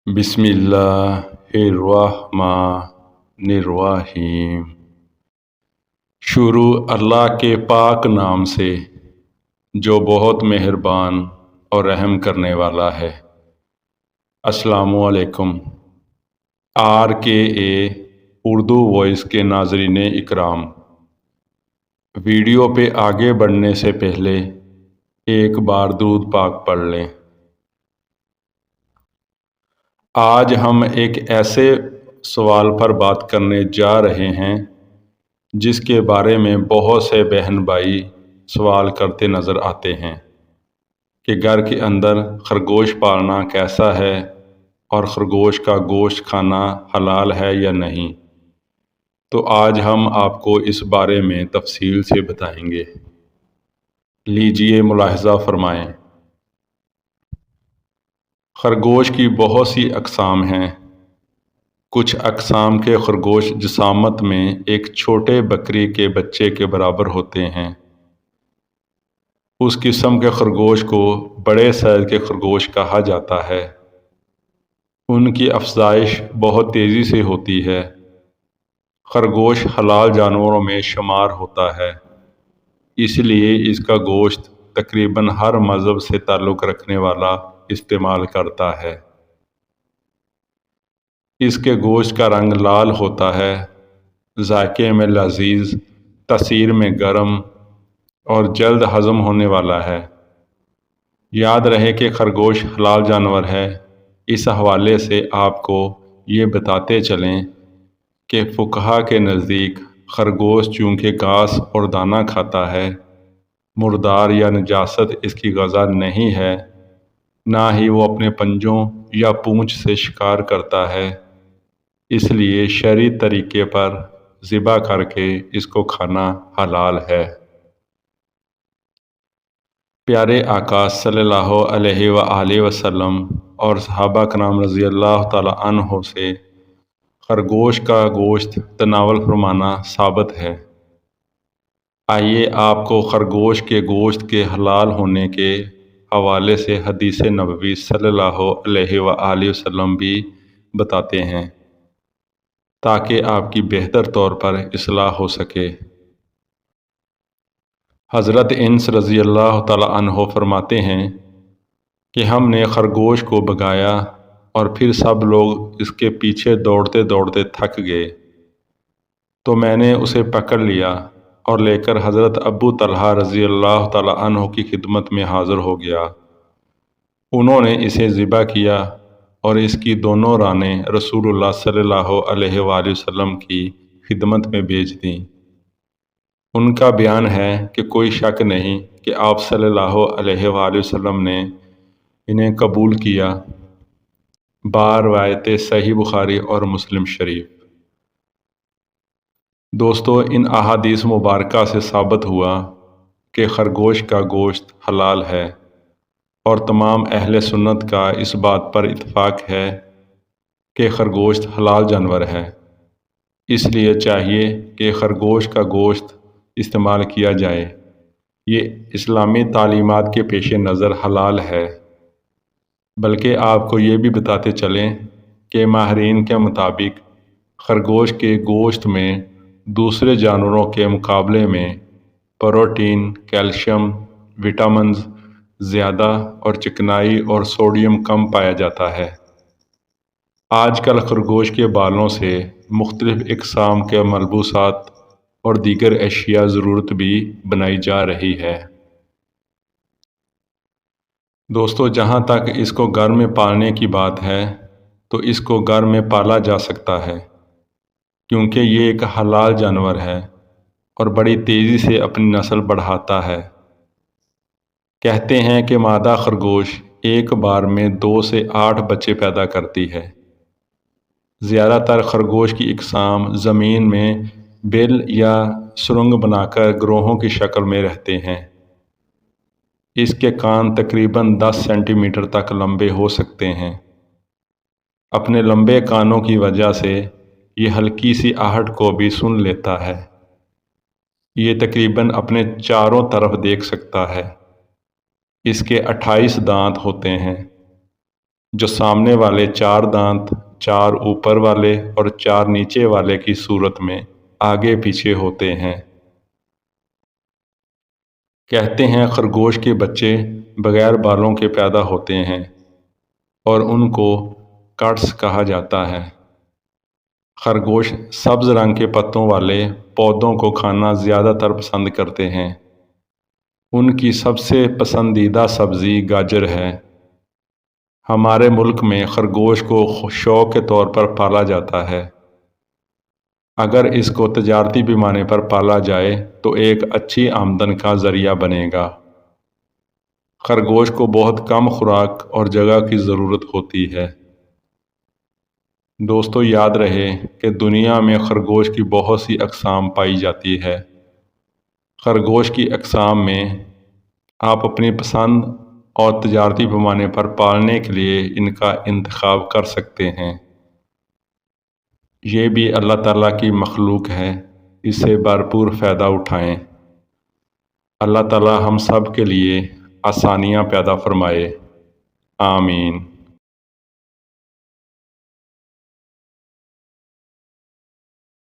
بسم اللہ الرحمن الرحیم۔ شروع اللہ کے پاک نام سے جو بہت مہربان اور رحم کرنے والا ہے۔ السلام علیکم۔ RKA اردو وائس کے ناظرین اکرام، ویڈیو پہ آگے بڑھنے سے پہلے ایک بار درود پاک پڑھ لیں۔ آج ہم ایک ایسے سوال پر بات کرنے جا رہے ہیں جس کے بارے میں بہت سے بہن بھائی سوال کرتے نظر آتے ہیں کہ گھر کے اندر خرگوش پالنا کیسا ہے اور خرگوش کا گوشت کھانا حلال ہے یا نہیں۔ تو آج ہم آپ کو اس بارے میں تفصیل سے بتائیں گے۔ لیجئے ملاحظہ فرمائیں۔ خرگوش کی بہت سی اقسام ہیں۔ کچھ اقسام کے خرگوش جسامت میں ایک چھوٹے بکری کے بچے کے برابر ہوتے ہیں۔ اس قسم کے خرگوش کو بڑے سائز کے خرگوش کہا جاتا ہے۔ ان کی افزائش بہت تیزی سے ہوتی ہے۔ خرگوش حلال جانوروں میں شمار ہوتا ہے، اس لیے اس کا گوشت تقریباً ہر مذہب سے تعلق رکھنے والا استعمال کرتا ہے۔ اس کے گوشت کا رنگ لال ہوتا ہے، ذائقے میں لذیذ، تاثیر میں گرم اور جلد ہضم ہونے والا ہے۔ یاد رہے کہ خرگوش حلال جانور ہے۔ اس حوالے سے آپ کو یہ بتاتے چلیں کہ فقہا کے نزدیک خرگوش چونکہ گھاس اور دانہ کھاتا ہے، مردار یا نجاست اس کی غذا نہیں ہے، نہ ہی وہ اپنے پنجوں یا پونچھ سے شکار کرتا ہے، اس لیے شرعی طریقے پر ذبح کر کے اس کو کھانا حلال ہے۔ پیارے آقا صلی اللہ علیہ وآلہ وسلم اور صحابہ کرام رضی اللہ تعالیٰ عنہ سے خرگوش کا گوشت تناول فرمانا ثابت ہے۔ آئیے آپ کو خرگوش کے گوشت کے حلال ہونے کے حوالے سے حدیث نبوی صلی اللہ علیہ وآلہ وسلم بھی بتاتے ہیں تاکہ آپ کی بہتر طور پر اصلاح ہو سکے۔ حضرت انس رضی اللہ تعالیٰ عنہ فرماتے ہیں کہ ہم نے خرگوش کو بھگایا اور پھر سب لوگ اس کے پیچھے دوڑتے دوڑتے تھک گئے، تو میں نے اسے پکڑ لیا اور لے کر حضرت ابو طلحہ رضی اللہ تعالیٰ عنہ کی خدمت میں حاضر ہو گیا۔ انہوں نے اسے ذبح کیا اور اس کی دونوں رانیں رسول اللہ صلی اللہ علیہ وآلہ وسلم کی خدمت میں بھیج دیں۔ ان کا بیان ہے کہ کوئی شک نہیں کہ آپ صلی اللہ علیہ وآلہ وسلم نے انہیں قبول کیا۔ روایت صحیح بخاری اور مسلم شریف۔ دوستو، ان احادیث مبارکہ سے ثابت ہوا کہ خرگوش کا گوشت حلال ہے، اور تمام اہل سنت کا اس بات پر اتفاق ہے کہ خرگوش حلال جانور ہے۔ اس لیے چاہیے کہ خرگوش کا گوشت استعمال کیا جائے۔ یہ اسلامی تعلیمات کے پیش نظر حلال ہے۔ بلکہ آپ کو یہ بھی بتاتے چلیں کہ ماہرین کے مطابق خرگوش کے گوشت میں دوسرے جانوروں کے مقابلے میں پروٹین، کیلشیم، وٹامنز زیادہ اور چکنائی اور سوڈیم کم پایا جاتا ہے۔ آج کل خرگوش کے بالوں سے مختلف اقسام کے ملبوسات اور دیگر اشیاء ضرورت بھی بنائی جا رہی ہے۔ دوستو، جہاں تک اس کو گھر میں پالنے کی بات ہے تو اس کو گھر میں پالا جا سکتا ہے، کیونکہ یہ ایک حلال جانور ہے اور بڑی تیزی سے اپنی نسل بڑھاتا ہے۔ کہتے ہیں کہ مادہ خرگوش ایک بار میں 2 سے 8 بچے پیدا کرتی ہے۔ زیادہ تر خرگوش کی اقسام زمین میں بل یا سرنگ بنا کر گروہوں کی شکل میں رہتے ہیں۔ اس کے کان تقریباً 10 سینٹی میٹر تک لمبے ہو سکتے ہیں۔ اپنے لمبے کانوں کی وجہ سے یہ ہلکی سی آہٹ کو بھی سن لیتا ہے۔ یہ تقریباً اپنے چاروں طرف دیکھ سکتا ہے۔ اس کے 28 دانت ہوتے ہیں۔ جو سامنے والے 4 دانت، 4 اوپر والے اور 4 نیچے والے کی صورت میں آگے پیچھے ہوتے ہیں۔ کہتے ہیں خرگوش کے بچے بغیر بالوں کے پیدا ہوتے ہیں اور ان کو کٹس کہا جاتا ہے۔ خرگوش سبز رنگ کے پتوں والے پودوں کو کھانا زیادہ تر پسند کرتے ہیں۔ ان کی سب سے پسندیدہ سبزی گاجر ہے۔ ہمارے ملک میں خرگوش کو شوق کے طور پر پالا جاتا ہے۔ اگر اس کو تجارتی پیمانے پر پالا جائے تو ایک اچھی آمدن کا ذریعہ بنے گا۔ خرگوش کو بہت کم خوراک اور جگہ کی ضرورت ہوتی ہے۔ دوستو، یاد رہے کہ دنیا میں خرگوش کی بہت سی اقسام پائی جاتی ہے۔ خرگوش کی اقسام میں آپ اپنی پسند اور تجارتی پیمانے پر پالنے کے لیے ان کا انتخاب کر سکتے ہیں۔ یہ بھی اللہ تعالیٰ کی مخلوق ہے، اس سے بھرپور فائدہ اٹھائیں۔ اللہ تعالیٰ ہم سب کے لیے آسانیاں پیدا فرمائے۔ آمین۔